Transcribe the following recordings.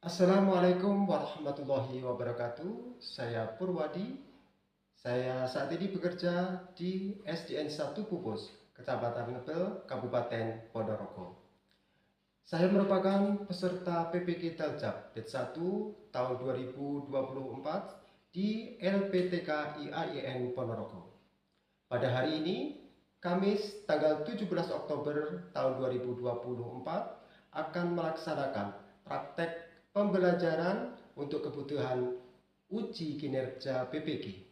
Assalamualaikum warahmatullahi wabarakatuh. Saya Purwadi. Saya saat ini bekerja di SDN 1 Pupus, Kecamatan Ngepel, Kabupaten Ponorogo. Saya merupakan peserta PPK Teljab Batch 1 tahun 2024 di LPTK IAIN Ponorogo. Pada hari ini, Kamis tanggal 17 Oktober tahun 2024 akan melaksanakan praktek pembelajaran untuk kebutuhan uji kinerja PPK.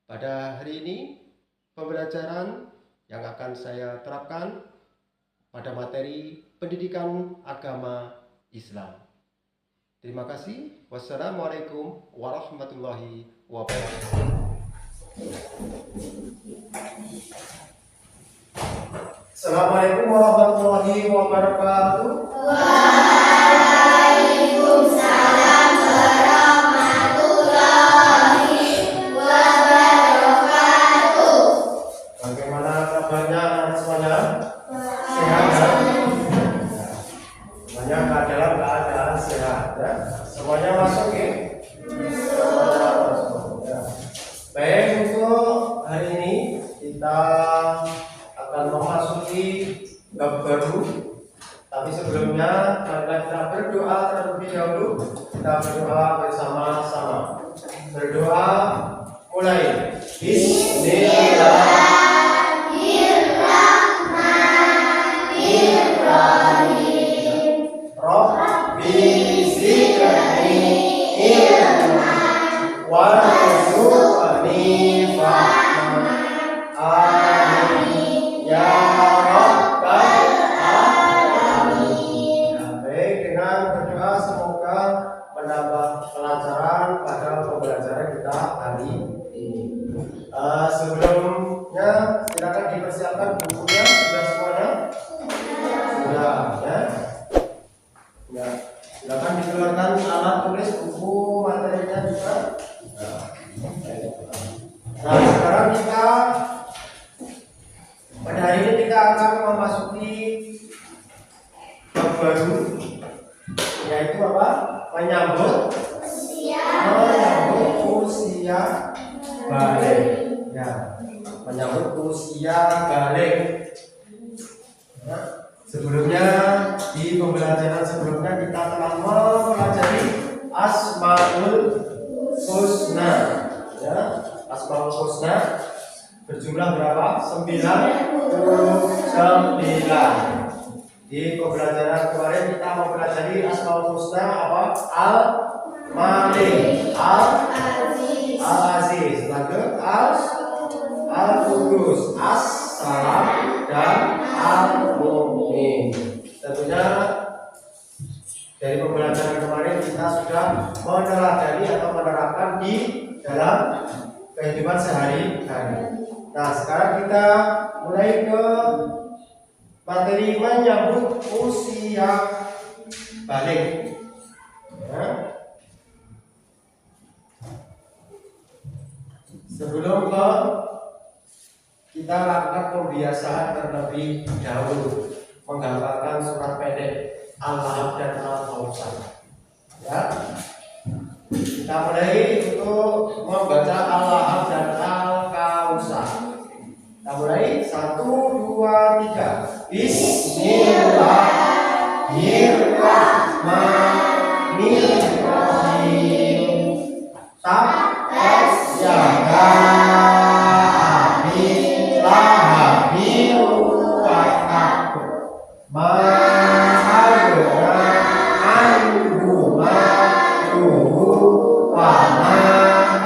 Pada hari ini, pembelajaran yang akan saya terapkan pada materi pendidikan agama Islam. Terima kasih. Wassalamualaikum warahmatullahi wabarakatuh. Assalamualaikum warahmatullahi wabarakatuh. Waalaikumsalam warahmatullahi wabarakatuh. Bagaimana kabarnya semuanya? Sehat ya? Semuanya dalam keadaan sehat ya? Semuanya masuk ya? Baik, untuk hari ini kita akan memasuki bab baru. Tapi sebelumnya marilah kita berdoa terlebih dahulu. Kita berdoa bersama-sama. Berdoa mulai. Bismillahirrahmanirrahim. Rabbi zidni ilma warzuqni fahma. Amin ya rabbal alamin. Baik, dengan berdoa semoga menambah pelajaran pada pembelajaran kita hari ini. Sebelumnya silakan dipersiapkan bukunya. Sudah semuanya? Sudah ya. Ya, silakan dikeluarkan alat tulis buku materinya juga. Nah, sekarang kita pada hari ini kita akan memasuki bab baru, yaitu apa? Menyambut usia balik. Ya, menyambut usia balik. Ya, sebelumnya di pembelajaran sebelumnya kita telah mempelajari Asmaul Husna. Ya, Asmaul Husna berjumlah berapa? 99. Di pembelajaran kemarin kita mempelajari Asmaul Husna apa? Al-Malik, Al-Aziz, Al-Qudus, As-Salam, dan Al-Mu'min. Tentunya dari pembelajaran kemarin kita sudah meneladani atau menerapkan di dalam kehidupan sehari-hari. Nah, sekarang kita mulai ke materi menyambut usia balik. Ya. Sebelum kita lakukan pembiasaan terlebih dahulu menggambarkan surat pendek Al-Lahab dan Al-Kausar. Ya. Kita mulai untuk membaca Al-Lahab dan Al-Kausar. Kita mulai 1, 2, 3. Bismillahirrahmanirrahim. Tabbat yada abi lahabin wa tab. Ma aghna anhu maluhu wa ma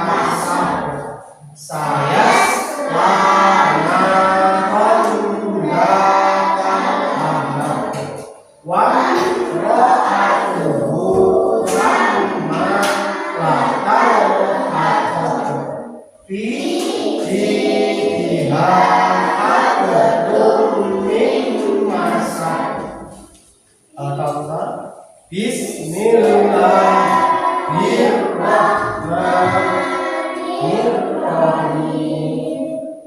kasab. Sayasla wa ra'atuhu ramma la tawhatuhu fi jiha akadum min masad. Al-Kausar. Bismillahirrahmanirrahim.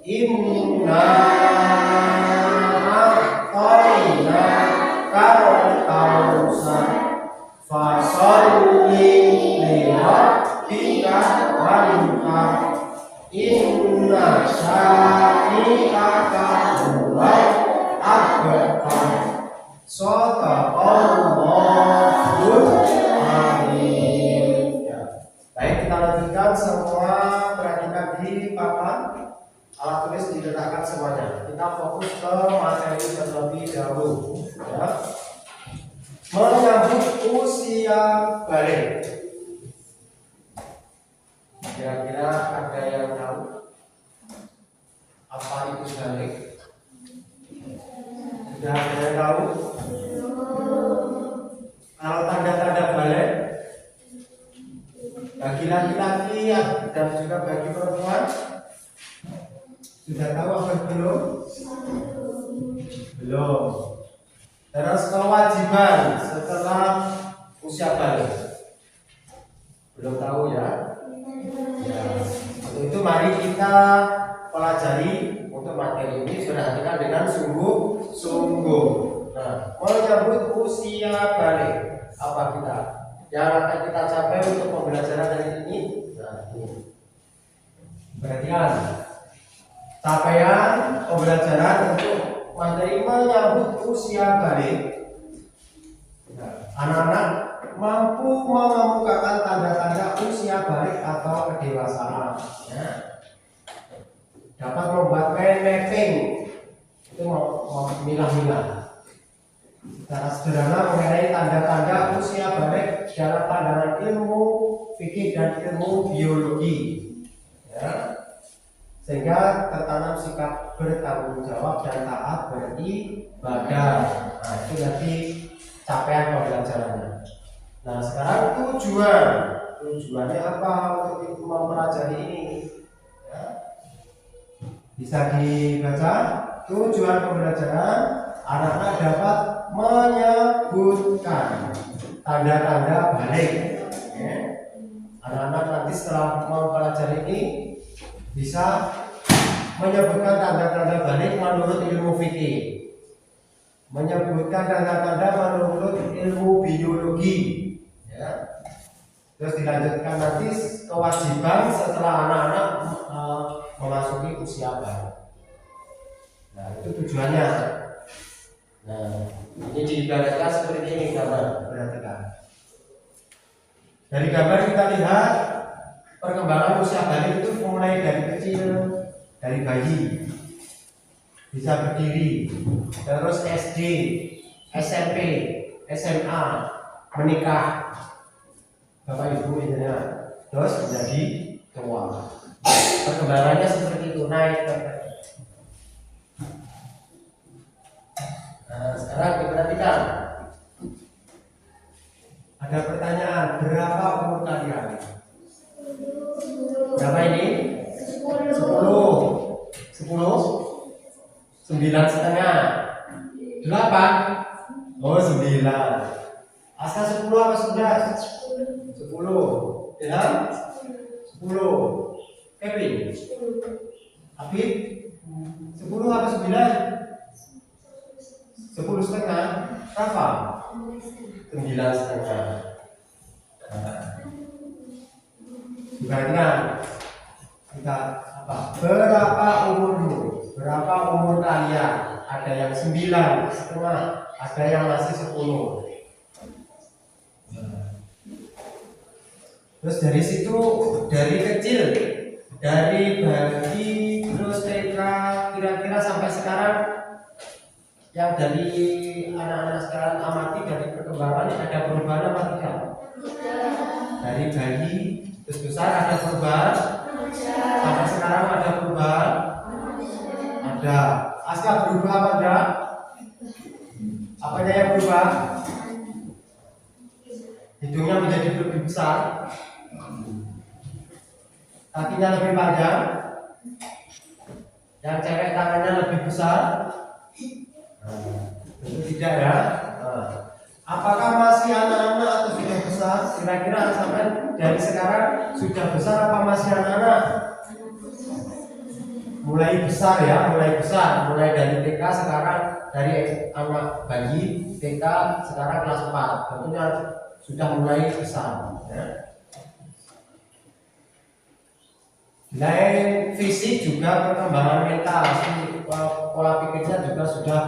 Inna a'tayna kal kausar fasol Shadaqallahul Azim. Ya. Baik, kita lanjutkan semua. Perhatikan di papan alat tulis diletakkan semuanya. Kita fokus ke materi terlebih dahulu. Ya. Menyambut usia balik. Kira-kira ada yang tahu apa itu balik? Sudah ada yang tahu? Kalau tanda-tanda balik bagi laki-laki dan juga bagi perempuan sudah tahu apa belum? Belum. Terus kewajiban setelah usia balik belum tahu ya? Ya. Untuk itu mari kita pelajari untuk materi ini, perhatikan dengan sungguh-sungguh. Nah, menyambut usia balik apa kita yang akan kita capai untuk pembelajaran hari ini? Nah, ini. Perhatikan capaian pembelajaran untuk materi menyambut usia balik. Nah, anak-anak mampu mengemukakan tanda-tanda usia balik atau kedewasaan. Ya. Dapat membuat mapping, itu memilah-milah secara sederhana mengenai tanda-tanda usia balik dalam pandangan ilmu fikih dan ilmu biologi. Ya. Sehingga tertanam sikap bertanggung jawab dan taat beribadah. Nah, itu nanti capaian pembelajarannya. Nah, sekarang tujuannya apa untuk mempelajari ini? Ya. Bisa dibaca. Tujuan pembelajaran, anak-anak dapat menyebutkan tanda-tanda balik. Ya. Anak-anak nanti setelah mempelajari ini bisa menyebutkan tanda-tanda balik menurut ilmu fikih, menyebutkan tanda-tanda menurut ilmu biologi. Ya. Terus dilanjutkan nanti kewajiban setelah anak-anak memasuki usia balik. Nah, itu tujuannya. Nah, ini diibaratkan seperti ini gambar. Perhatikan. Dari gambar kita lihat perkembangan usia balik itu mulai dari kecil, dari bayi bisa berdiri, terus SD, SMP, SMA, menikah, bapak ibu intinya, terus menjadi tua. Perkembangannya seperti itu, naik. Nah, sekarang diperhatikan. Ada pertanyaan, berapa umur kalian? Berapa ini? 10. 9,5. 8. Oh, 9. Aska 10 apa 11? 10. Ya? 10. Kevin? Afid? 10 apa 9? 10,5. Rafa? 9,5. Perhatikan kita apa? Berapa umurmu? Berapa umur kalian? Ada yang 9,5, ada yang masih 10. Terus dari situ, dari kecil, dari bayi terus TK, kira-kira sampai sekarang yang dari anak-anak sekarang amati dari perkembangan ada perubahan apa tidak? Dari bayi terus besar ada perubahan? Sampai sekarang ada perubahan? Ada. Aska berubah apa enggak? Apanya yang berubah? Hidungnya menjadi lebih besar, kakinya lebih panjang, yang cewek tangannya lebih besar. Tentu tidak ya. Apakah masih anak-anak atau sudah besar? Kira-kira sampai dari sekarang sudah besar apa masih anak-anak? Mulai besar ya, mulai besar. Mulai dari TK sekarang, dari anak bayi TK sekarang kelas 4. Tentunya sudah mulai besar ya. Selain fisik juga perkembangan mental, pola pikirnya juga sudah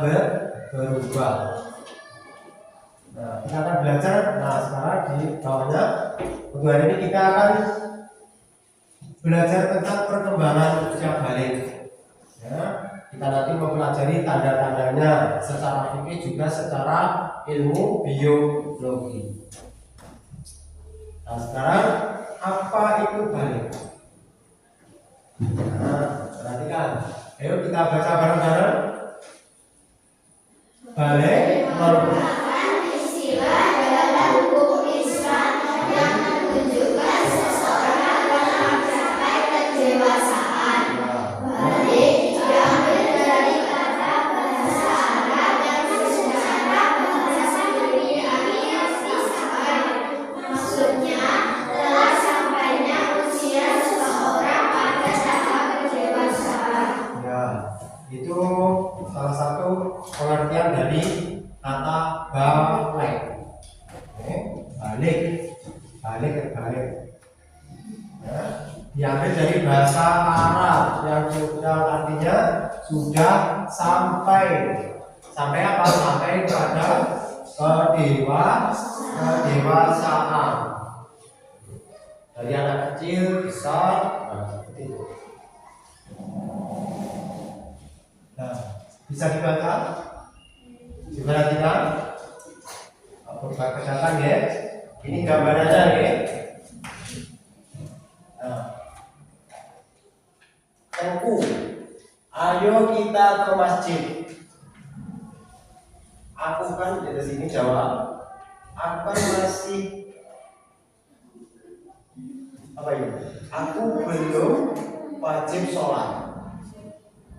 berubah. kita akan belajar. Nah, sekarang di bawahnya untuk hari ini kita akan belajar tentang perkembangan usia balik. Ya, kita nanti mempelajari tanda-tandanya secara fikih juga secara ilmu biologi. Nah, sekarang apa itu balik? Nah, perhatikan. Ayo kita baca bareng-bareng. Balik merupakan istilah dalam hukum Islam yang menunjukkan seseorang telah mencapai kedewasaan. Balik diambil dari kata bahasa Arab yang secara bahasa duniawi sampai. Maksudnya telah sampainya usia seseorang pada tahap kedewasaan. Ya, itu salah satu pengertian dari kata balik. Balik, balik. Ya, diambil dari bahasa Arab yang artinya sudah sampai. Sampai apa? Sampai pada kedewasaan. Dari anak kecil bisa seperti itu. Nah, bisa dibaca? Diperhatikan? Perhatikan ya. Ini gambarannya ya. Nah, Tengku, ayo kita ke masjid. Aku kan dari sini jawab. Aku kan masih apa ini? Aku belum wajib sholat.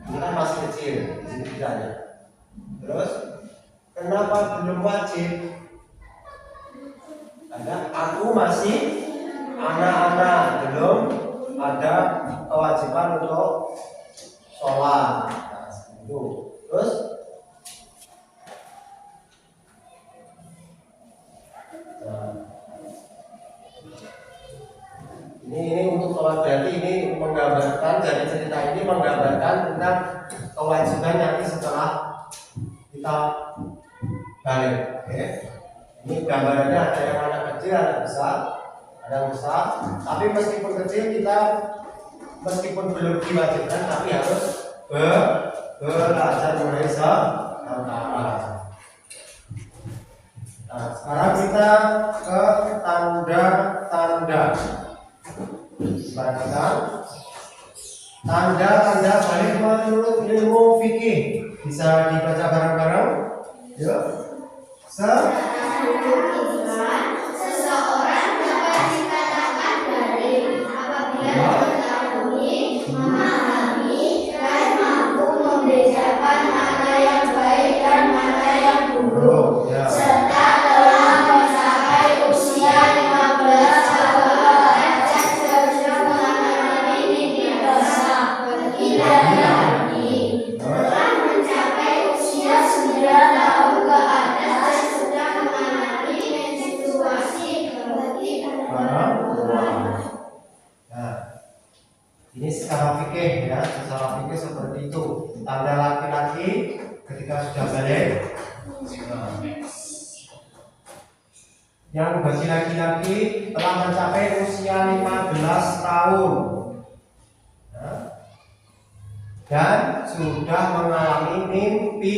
Ini kan masih kecil, di sini ditanya. Terus, kenapa belum wajib? Karena aku masih anak-anak, belum ada kewajiban untuk sholat. Nah, itu. Terus, ini untuk sholat, berarti ini menggambarkan, dari cerita ini menggambarkan tentang kewajiban nanti setelah kita balik. Oke. Ini gambarannya ada yang anak kecil, anak besar, ada yang besar. Tapi meskipun kecil kita meskipun belum diwajibkan, tapi harus belajar mulai sekarang. Nah, sekarang kita ke tanda-tanda. Perhatikan tanda-tanda balik menurut ilmu fikih. Bisa dibaca bareng-bareng. Yuk. Seseorang dapat dikatakan balik apabila mengetahui, memahami, dan mampu membedakan mana yang baik dan mana yang buruk, serta telah mencapai usia 15 tahun dan sudah mengalami mimpi basah. Telah mencapai usia 9 tahun ke atas dan sudah mengalami menstruasi Nah, ini secara fikih ya, secara fikih seperti itu. Tanda laki-laki ketika sudah balik. Nah, yang bagi laki-laki telah mencapai usia 15 tahun. Nah, dan sudah mengalami mimpi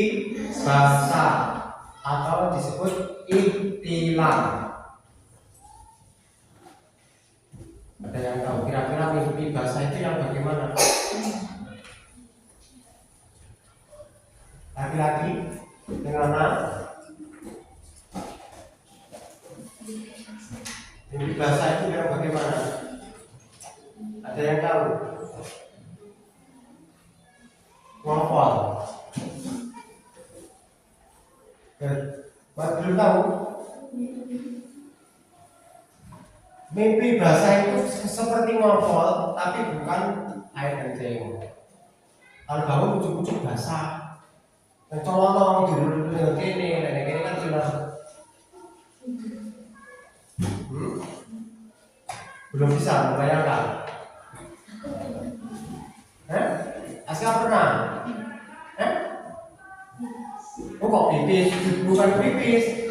basah atau disebut ihtilam. Ada yang tahu kira-kira mimpi basah itu yang bagaimana? Laki-laki dengan anak? Mimpi basah itu yang bagaimana? Ada yang tahu? Ngopol. Belum tahu? Mimpi basah itu seperti ngopol, tapi bukan air kencing. Kalau bangun ujuk-ujuk basah, yang colong dulu kene, nenek kan sudah belum bisa membayangkan. Aska pernah? Oh, kok pipis, bukan pipis.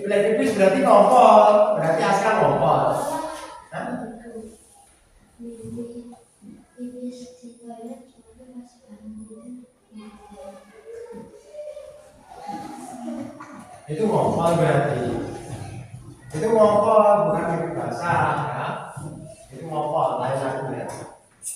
Pipis berarti ngompol, berarti Aska ngompol. Hah? Itu ngompol berarti. Itu ngompol bukan pipis basah ya. Itu ngompol, lain lagi ya.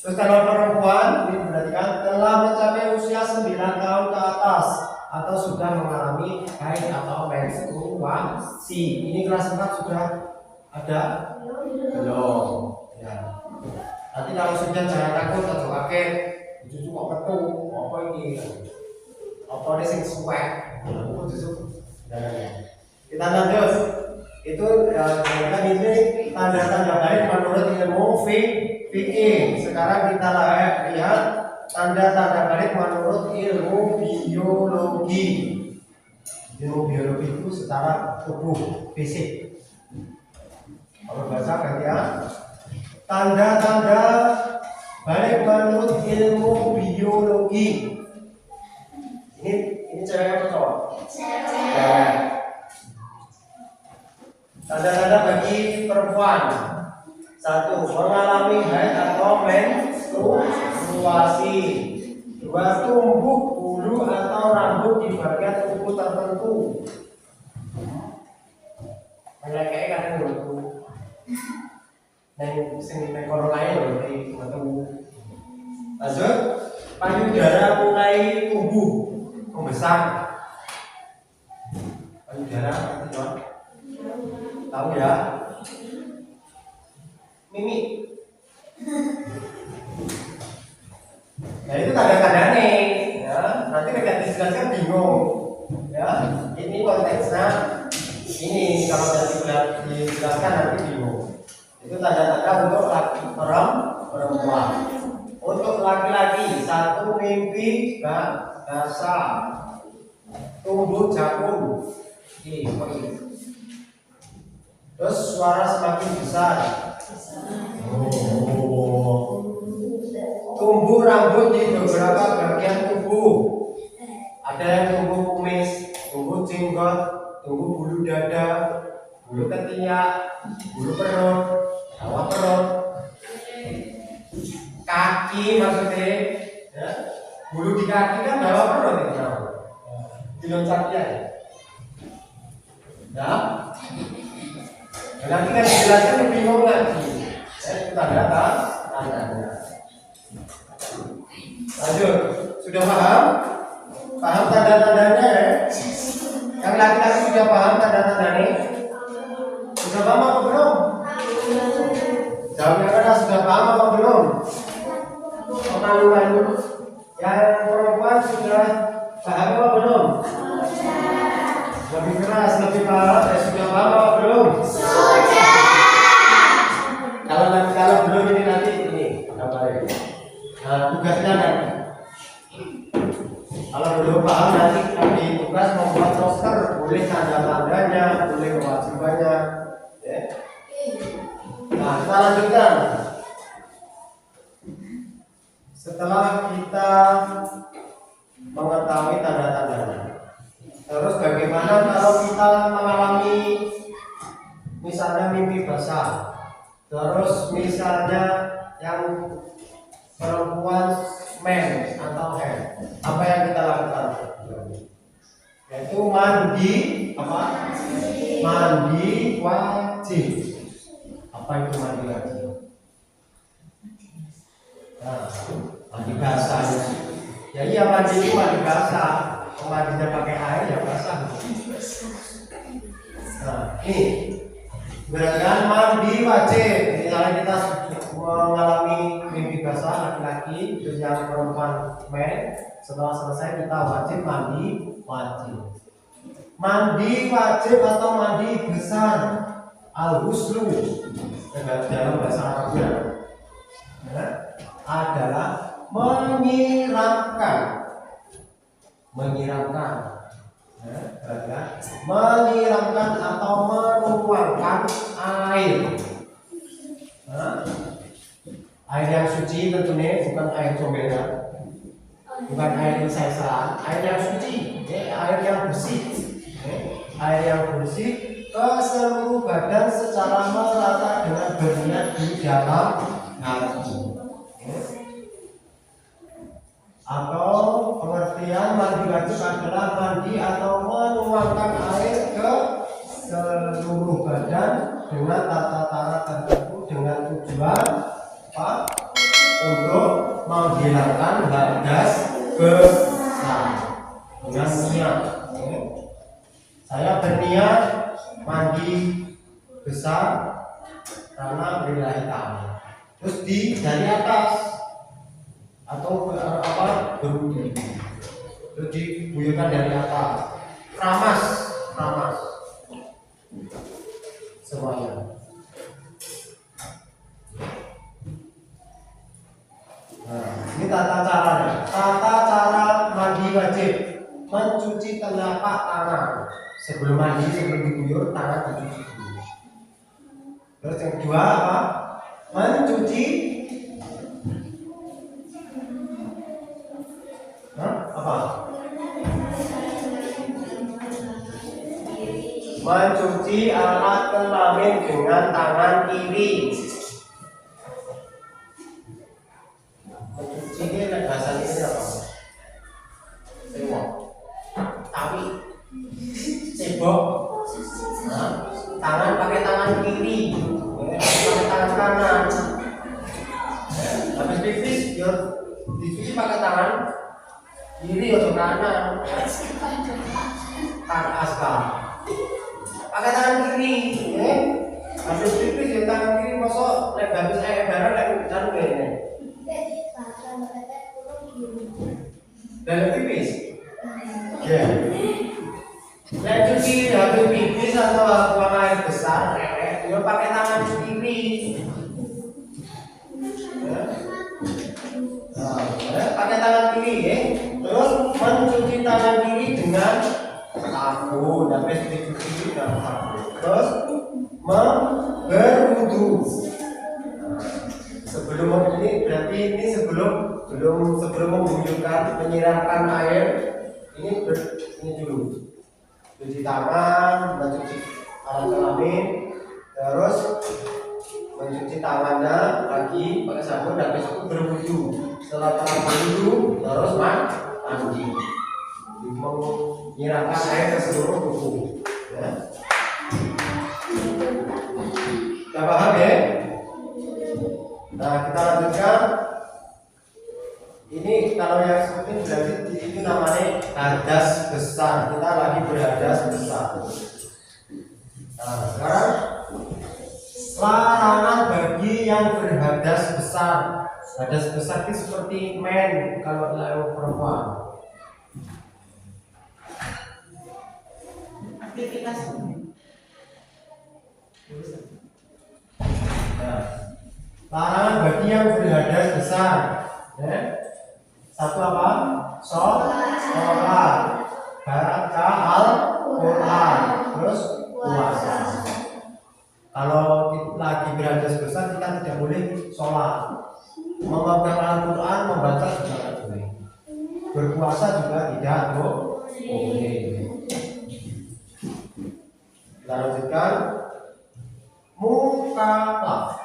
Terus kalau perempuan ini berarti kan telah mencapai usia 9 tahun ke atas atau sudah mengalami haid atau menstruasi. Ini kelas 4 sudah ada? Belum. Ya. Nanti kalau sudah jangan takut atau kaget. Itu kok metu, apa ini? Apa ini sing suwek? Kita lanjut. Itu kan ini tanda-tanda baik menurut ilmu fikih. Sekarang kita lihat tanda-tanda balik menurut ilmu biologi. Ilmu biologi itu secara tubuh, fisik. Kalau bahasa ganti ya. Tanda-tanda balik menurut ilmu biologi. Ini cewek atau cowok? Cewek. Tanda-tanda bagi perempuan. 1. Mengalami haid atau menstruasi. 2. Tumbuh bulu atau rambut di bagian tubuh tertentu. Kayak kadang waktu yang sing nekor lain berarti metu. Lanjut, payudara mulai tumbuh membesar. Payudara tahu ya? Mimi. Nah itu tanda-tandanya ya. Nanti ketika dijelaskan bingung ya. Ini konteksnya ini, kalau nanti dijelaskan nanti bingung. Itu tanda-tanda untuk perempuan. Untuk laki-laki, 1. Mimpi basah, tumbuh jagung. Terus suara semakin besar. Tumbuh rambut di beberapa bagian tubuh. Ada yang tumbuh kumis, tumbuh jenggot, tumbuh bulu dada, bulu ketiak, bulu perut, bawah perut, kaki maksudnya. Ya. Bulu di kaki kan bawah perut itu namanya. Diloncat ya. Ya. Nanti kan dijelaskan bingung lagi. Itu tanda-tandanya. Lanjut, sudah paham? Paham tanda-tandanya ya? Yang laki-laki sudah paham tanda-tandanya? Sudah paham apa belum? Jawabnya kan sudah paham apa belum? Malu-malu. Yang perempuan sudah paham apa belum? Lebih keras, lebih paham. Sudah paham apa belum? Kalau belum ini nanti ini kabarnya. Nah, tugasnya nanti. Kalau belum paham nanti tugas membuat poster, boleh tanda-tandanya, boleh kewajibannya. Ya. Nah, kita lanjutkan. Setelah kita mengetahui tanda-tandanya, terus bagaimana kalau kita mengalami misalnya mimpi basah? Terus misalnya yang perempuan men atau haid, apa yang kita lakukan? Yaitu mandi apa? Mandi wajib. Apa itu mandi wajib? Nah, mandi basah. Ya iya, mandi itu mandi basah. Mandinya pakai air ya basah. Nah, ini berarti mandi wajib. Misalnya kita mengalami mimpi basah laki-laki, terus yang perempuan men, setelah selesai kita wajib mandi wajib. Mandi wajib atau mandi besar, al-ghuslu dalam bahasa Arabnya adalah menyiramkan, menyiramkan atau menuangkan air. Air yang suci tentunya, bukan air comberan. bukan air yang saisalan, air yang suci, air yang bersih, air yang bersih ke seluruh badan secara merata dengan berniat di dalam hati. Atau pengertian mandi wajib adalah mandi atau menuangkan air ke seluruh badan dengan tata cara tertentu dengan tujuan apa? Untuk menghilangkan hadas besar dengan niat. Saya berniat mandi besar karena lillahi ta'ala. Terus dari atas atau berwudu, terus diguyurkan dari atas, ramas semuanya. Nah, ini tata cara mandi wajib, mencuci telapak tangan sebelum mandi, sebelum diguyur tangan dicuci dulu. Terus yang kedua apa? Mencuci mencuci alat kelamin dengan tangan kiri. Mencuci ini bahasa ini apa? Cebok. Tangan pakai tangan kiri, pakai tangan kanan. Habis pipis, dicuci pakai tangan kiri atau kanan. Askar pakai tangan kiri, habis pipis ya tangan kiri, masuk habis barang lagi jalan ini. Dalam pipis, ya. Yang cuci habis pipis atau buang air besar, dia pakai tangan kiri. Pakai tangan kiri, terus mencuci tangan kiri dengan sabun, habis dicuci dengan sabun. Terus berwudu. Sebelum ini berarti ini sebelum mengguyurkan, menyiramkan air, ini dulu. Cuci tangan, mencuci alat kelamin, terus mencuci tangannya lagi pakai sabun, dan besok berwudu. Setelah berwudu, terus mandi, menyiramkan air ke seluruh tubuh. Ya. Sudah paham ya? Nah, kita lanjutkan. Ini kalau yang seperti berarti itu namanya hadas besar. Kita lagi berhadas besar. Nah, sekarang larangan bagi yang berhadas besar. Hadas besar itu seperti men kalau perempuan. Aktivitas. Nah, larangan bagi yang berhadas besar. Ya. Satu apa? Sholat, baca Al-Quran, terus puasa. Kalau kita lagi berhadas besar, kita tidak boleh sholat. Membaca Al-Quran, membaca juga tidak boleh. Berpuasa juga tidak boleh. Kita lanjutkan. Mukallaf.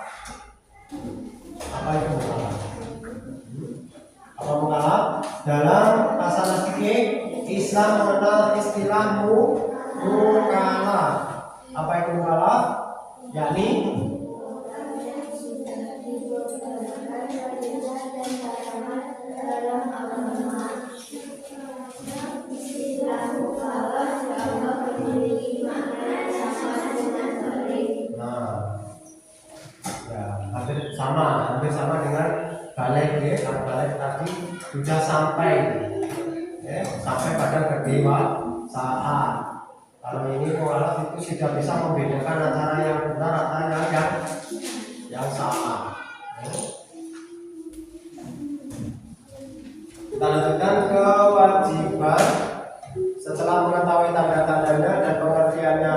Apa itu mukallaf? Apa mukallaf? Dalam masalah fikih Islam mengenal istilah mukallaf. Apa itu mukallaf? Yakni hampir sama dengan balik ya. Kalau balik tadi sudah sampai ya, sampai pada kedewasaan. Kalau ini mukallaf itu sudah bisa membedakan antara yang benar antara yang salah. Kita lanjutkan kewajiban. Setelah mengetahui tanda-tandanya dan pengertiannya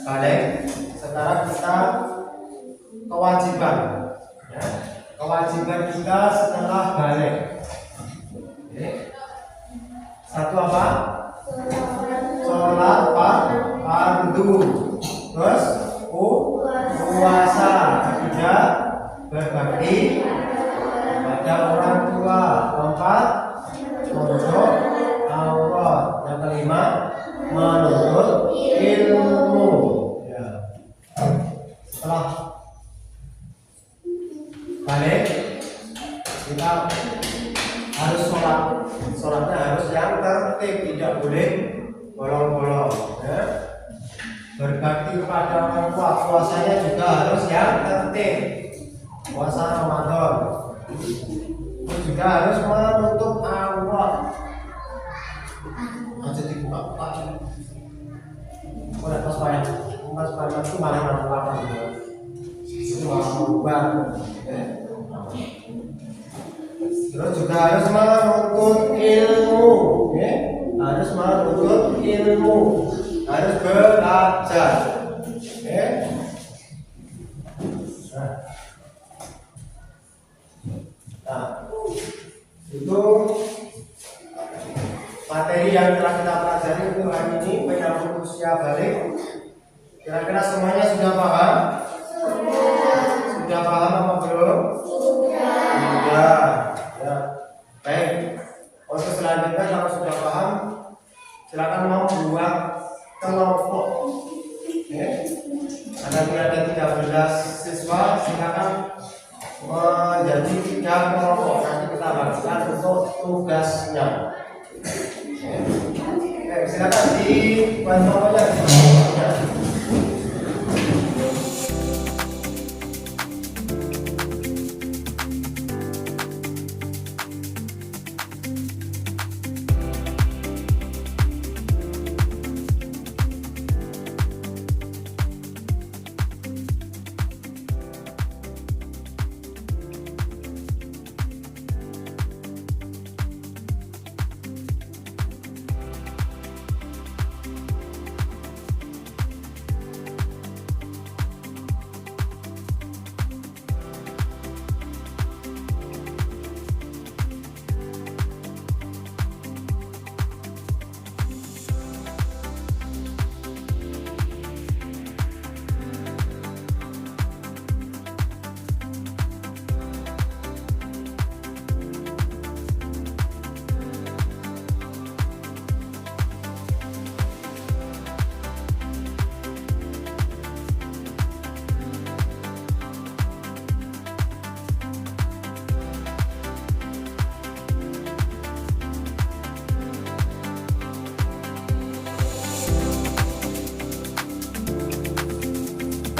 balik, sekarang kita kewajiban. Ya, kewajiban kita setelah balik. Satu apa? Sholat fardu. Terus puasa. Ketiga, berbakti pada orang tua. Keempat, menutup aurat. Yang kelima, menuntut ilmu. Ya. Setelah balik, kita harus sholatnya harus yang tertib, tidak boleh bolong-bolong, ya. Berbakti kepada orang tua, puasanya juga harus yang tertib, puasa Ramadan. Terus juga harus menutup aurat. Aja dibuka-buka. Boleh pas bayar itu malah apa gitu. Itu malah terus juga harus menuntut ilmu, ya. Harus menuntut ilmu, harus belajar, ya. Nah, itu materi yang telah kita pelajari untuk hari ini menyambut usia balik. Kira-kira semuanya sudah paham? Sudah paham apa belum? Sudah. Ya. Baik. Untuk selanjutnya kalau sudah paham, silakan mau buat kelompok. Oke. Ada 13 siswa, silakan menjadi 3 kelompok. Nanti kita bagikan untuk tugasnya. Oke, silakan dibuat kelompoknya.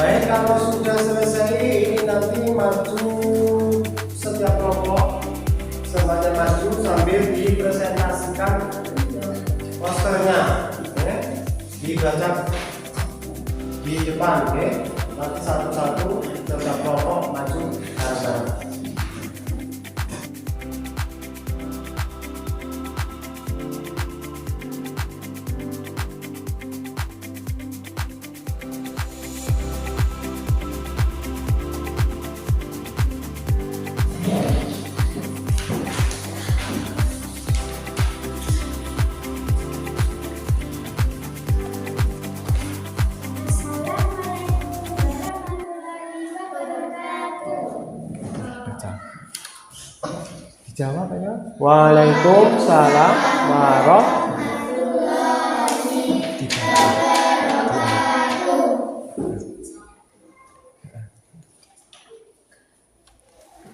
Baik, kalau sudah selesai ini nanti maju setiap kelompok semuanya maju sambil dipresentasikan posternya, ya. Dibaca di depan, oke? Nanti satu-satu setiap kelompok maju ke sana. Dijawab ya. Waalaikumsalam warahmatullahi.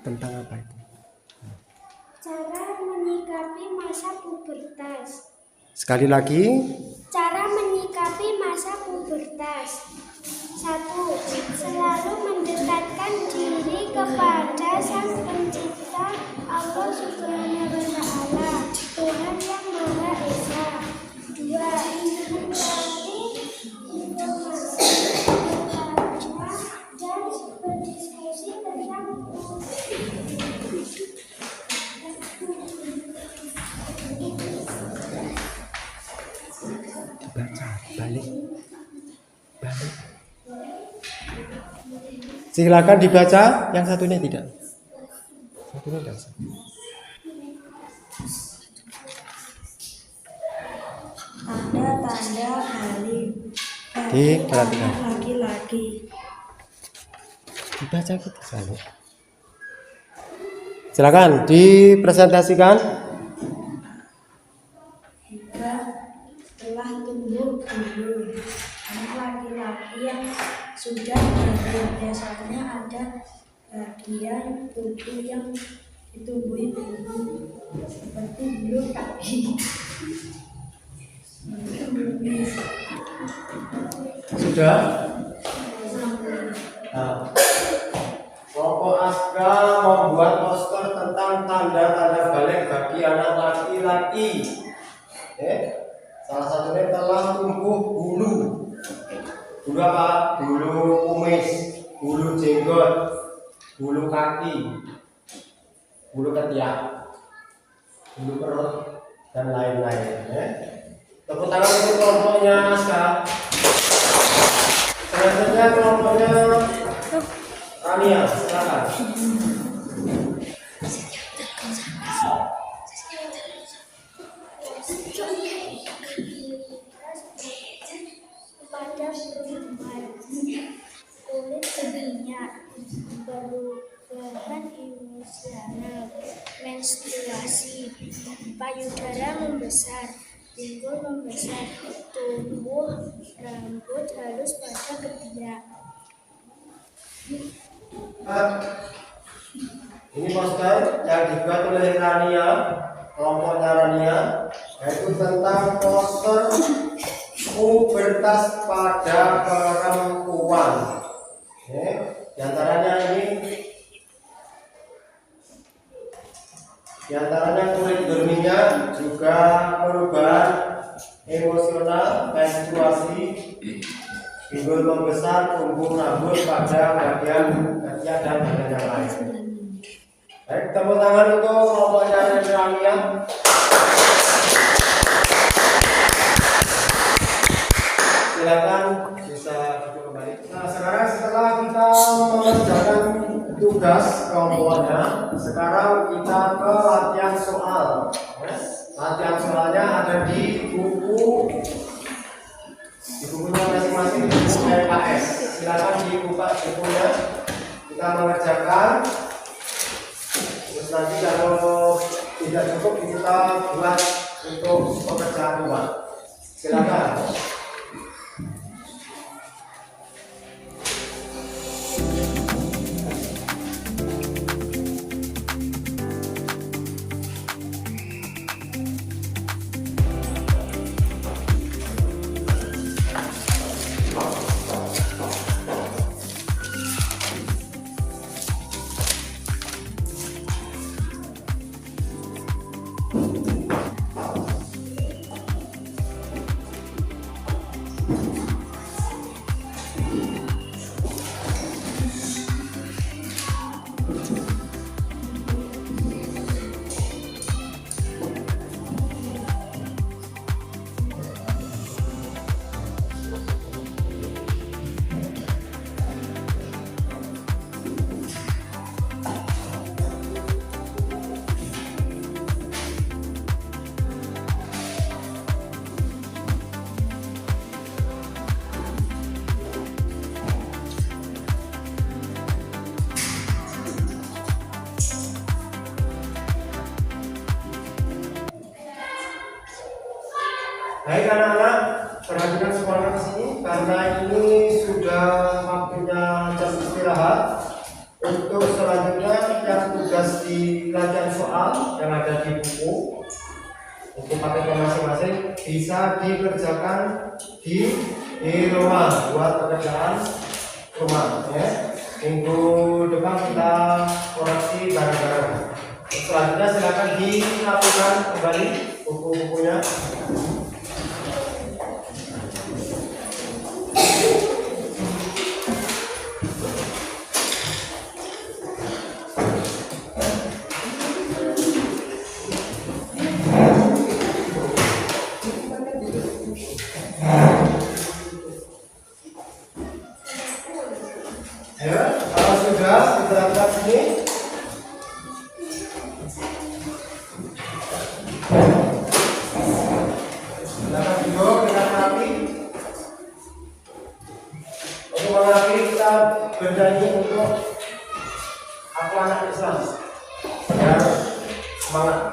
Tentang apa itu? Cara menyikapi masa pubertas. Sekali lagi. Cara menyikapi masa pubertas. 1. Selalu mendekatkan diri kepada Sang Pencipta Allah Subhanahu wa Ta'ala, Tuhan yang Maha Esa. 2. Mencari informasi pengetahuan dan berdiskusi tentang Dibaca, balik. Silakan dibaca, yang satunya tidak. Satunya tidak. Diperhatikan. laki-laki. Dibaca gitu saja. Silakan dipresentasikan. Jika telah tumbuh bulu, anak laki-laki yang sudah gede biasanya ada bagian tubuh yang ditumbuhi bulu seperti bulu kaki. Sudah? Nah, kelompok Aska membuat poster tentang tanda-tanda balik bagi anak laki-laki. Salah satunya telah tumbuh bulu. Bulu apa? Bulu kumis, bulu jenggot, bulu kaki, bulu ketiak, bulu perut, dan lain-lain. Tepuk tangan untuk kelompoknya Aska. Selanjutnya kelompoknya Rania, silakan. Pada perempuan kulit berminyak, perubahan emosional, menstruasi, payudara membesar, pinggul membesar, tumbuh rambut halus pada ketiak. Ini poster yang dibuat oleh Rania, kelompoknya Rania, yaitu tentang poster pubertas pada perempuan. Di antaranya kulit berminyak, juga perubahan emosional, menstruasi, pinggul membesar, tumbuh rambut pada bagian ketiak dan bagian yang lain. Baik, tepuk tangan untuk kelompoknya Rania. Silakan bisa duduk kembali. Nah, sekarang setelah kita mengerjakan tugas kelompoknya, sekarang kita ke latihan soal. Latihan soalnya ada di bukunya masing-masing, di buku PKS. Silakan dibuka bukunya. Kita mengerjakan. Terus nanti kalau tidak cukup kita buat untuk pekerjaan rumah. Silakan. Baik anak-anak, perhatikan semuanya ke sini karena ini sudah waktunya jam istirahat. Untuk selanjutnya yang tugas di latihan soal yang ada di buku untuk paket masing-masing bisa dikerjakan di rumah buat pekerjaan rumah. Minggu depan kita koreksi bareng-bareng. Selanjutnya silakan dilakukan kembali buku-bukunya. Kalau sudah diberangkat sini. Silakan duduk dengan rapi. untuk mengakhiri kita bernyanyi untuk aku anak Islam. Ya, semangat.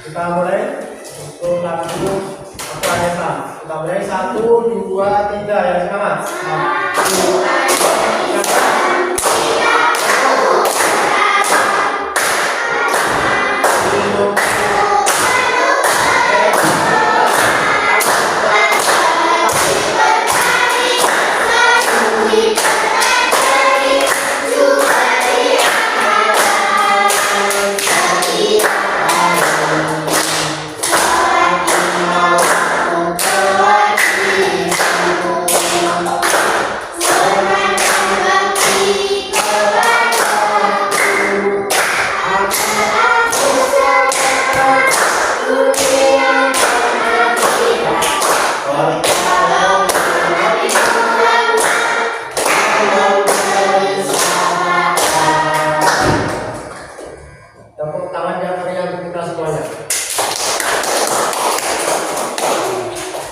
Kita mulai untuk lagu aku anak Islam. Kita mulai 1, 2, 3 ya, semangat. 1, tepuk tangan yang meriah untuk kita semuanya.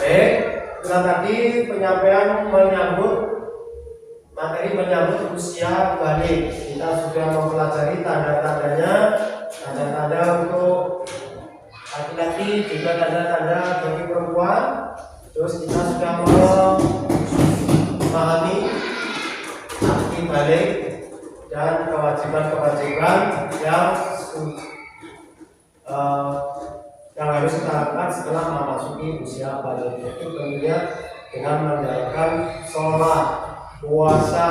Baik, kita tadi penyampaian menyambut materi menyambut usia balik. Kita sudah mempelajari tanda-tandanya, tanda-tanda untuk laki-laki, juga tanda-tanda bagi perempuan. Terus kita sudah memahami arti balik dan kewajiban-kewajiban yang harus kita lakukan setelah memasuki usia balik, yaitu tentunya dengan menjalankan sholat, puasa,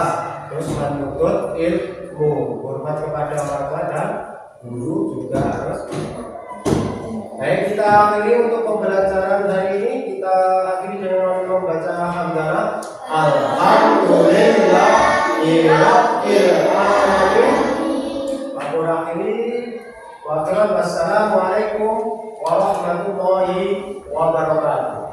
terus menuntut ilmu, hormat kepada orang tua dan guru juga harus. Baik, kita akhiri untuk pembelajaran hari ini. Kita akhiri dengan membaca hamdalah. Alhamdulillah rabbil alamin. Wassalamualaikum warahmatullahi wabarakatuh.